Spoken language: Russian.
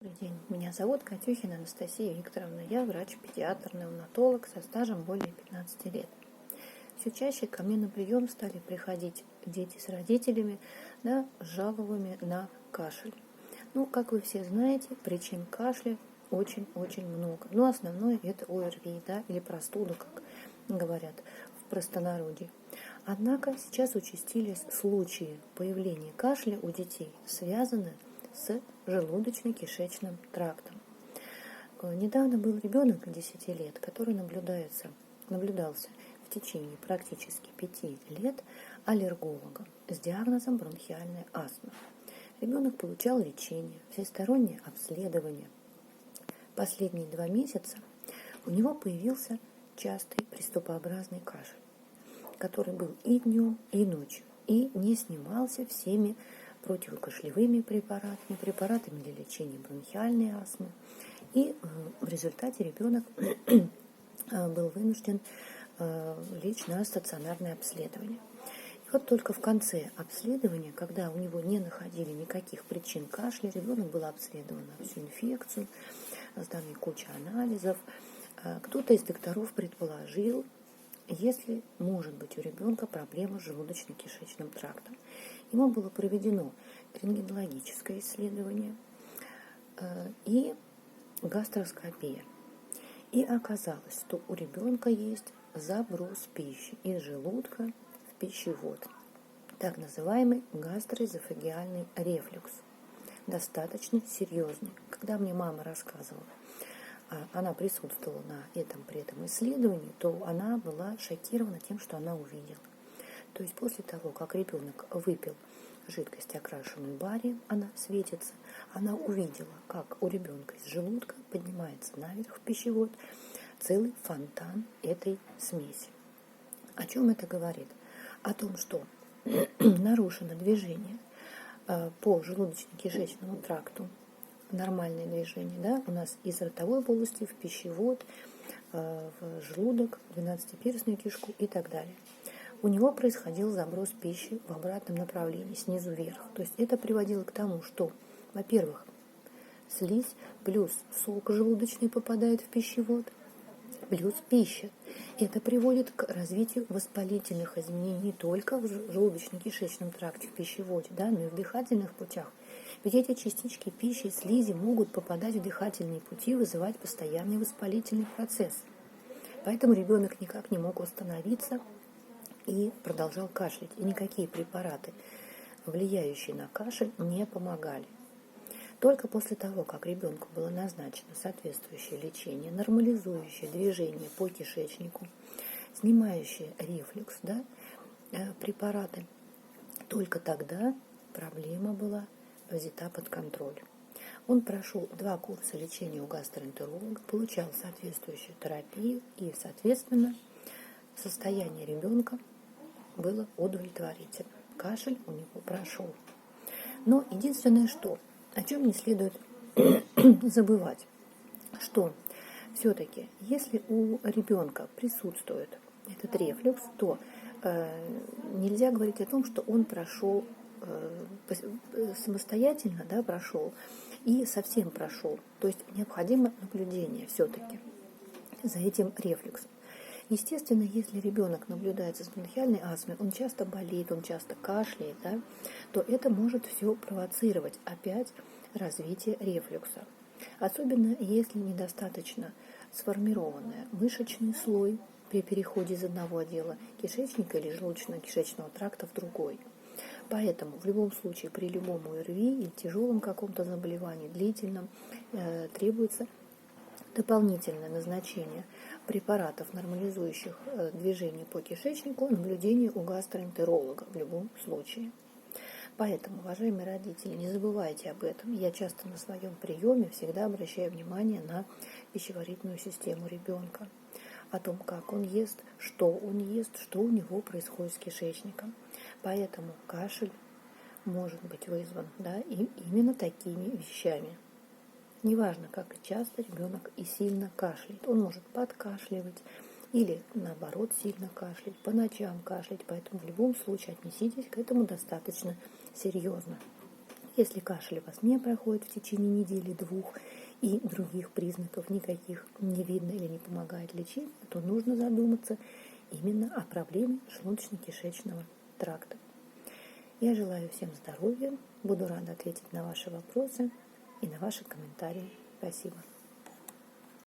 Добрый день, меня зовут Катюхина Анастасия Викторовна, я врач-педиатр, неонатолог со стажем более 15 лет. Все чаще ко мне на прием стали приходить дети с родителями, с жалобами на кашель. Как вы все знаете, причин кашля очень-очень много. Но основное это ОРВИ, или простуда, как говорят в простонародье. Однако сейчас участились случаи появления кашля у детей, связанные с желудочно-кишечным трактом. Недавно был ребенок 10 лет, который наблюдался в течение практически 5 лет аллергологом с диагнозом бронхиальная астма. Ребенок получал лечение, всестороннее обследование. Последние 2 месяца у него появился частый приступообразный кашель, который был и днем, и ночью, и не снимался всеми противокашлевыми препаратами для лечения бронхиальной астмы. И в результате ребенок был вынужден лечь на стационарное обследование. И вот только в конце обследования, когда у него не находили никаких причин кашля, ребенок был обследован на всю инфекцию, сдана куча анализов. Кто-то из докторов предположил, если может быть у ребенка проблема с желудочно-кишечным трактом. Ему было проведено рентгенологическое исследование и гастроскопия. И оказалось, что у ребенка есть заброс пищи из желудка в пищевод, так называемый гастроэзофагиальный рефлюкс, достаточно серьезный. Когда мне мама рассказывала, она присутствовала на при этом исследовании, то она была шокирована тем, что она увидела. То есть после того, как ребенок выпил жидкость, окрашенную барием, она светится, она увидела, как у ребенка из желудка поднимается наверх в пищевод целый фонтан этой смеси. О чем это говорит? О том, что нарушено движение по желудочно-кишечному тракту, нормальное движение, у нас из ротовой полости в пищевод, в желудок, в двенадцатиперстную кишку и так далее. У него происходил заброс пищи в обратном направлении, снизу вверх. То есть это приводило к тому, что, во-первых, слизь плюс сок желудочный попадает в пищевод, плюс пища. Это приводит к развитию воспалительных изменений не только в желудочно-кишечном тракте, в пищеводе, но и в дыхательных путях. Ведь эти частички пищи и слизи могут попадать в дыхательные пути и вызывать постоянный воспалительный процесс. Поэтому ребенок никак не мог восстановиться и продолжал кашлять. И никакие препараты, влияющие на кашель, не помогали. Только после того, как ребенку было назначено соответствующее лечение, нормализующее движение по кишечнику, снимающее рефлюкс, препараты, только тогда проблема была взята под контроль. Он прошел 2 курса лечения у гастроэнтеролога, получал соответствующую терапию и, соответственно, состояние ребенка было удовлетворительным. Кашель у него прошел. Но единственное, о чем не следует забывать, что все-таки, если у ребенка присутствует этот рефлюкс, то нельзя говорить о том, что он прошел самостоятельно, прошел и совсем прошел. То есть необходимо наблюдение все-таки за этим рефлюксом. Естественно, если ребенок наблюдается с бронхиальной астмой, он часто болеет, он часто кашляет, то это может все провоцировать опять развитие рефлюкса. Особенно если недостаточно сформированный мышечный слой при переходе из одного отдела кишечника или желудочно-кишечного тракта в другой. Поэтому в любом случае при любом ОРВИ или тяжелом каком-то заболевании, длительном, требуется дополнительное назначение препаратов, нормализующих движение по кишечнику, наблюдение у гастроэнтеролога в любом случае. Поэтому, уважаемые родители, не забывайте об этом. Я часто на своем приеме всегда обращаю внимание на пищеварительную систему ребенка, о том, как он ест, что у него происходит с кишечником. Поэтому кашель может быть вызван именно такими вещами. Неважно, как часто ребенок и сильно кашляет. Он может подкашливать или, наоборот, сильно кашлять, по ночам кашлять. Поэтому в любом случае отнеситесь к этому достаточно серьезно. Если кашель у вас не проходит в течение недели-двух и других признаков никаких не видно или не помогает лечить, то нужно задуматься именно о проблеме желудочно-кишечного тракта. Я желаю всем здоровья, буду рада ответить на ваши вопросы и на ваши комментарии. Спасибо.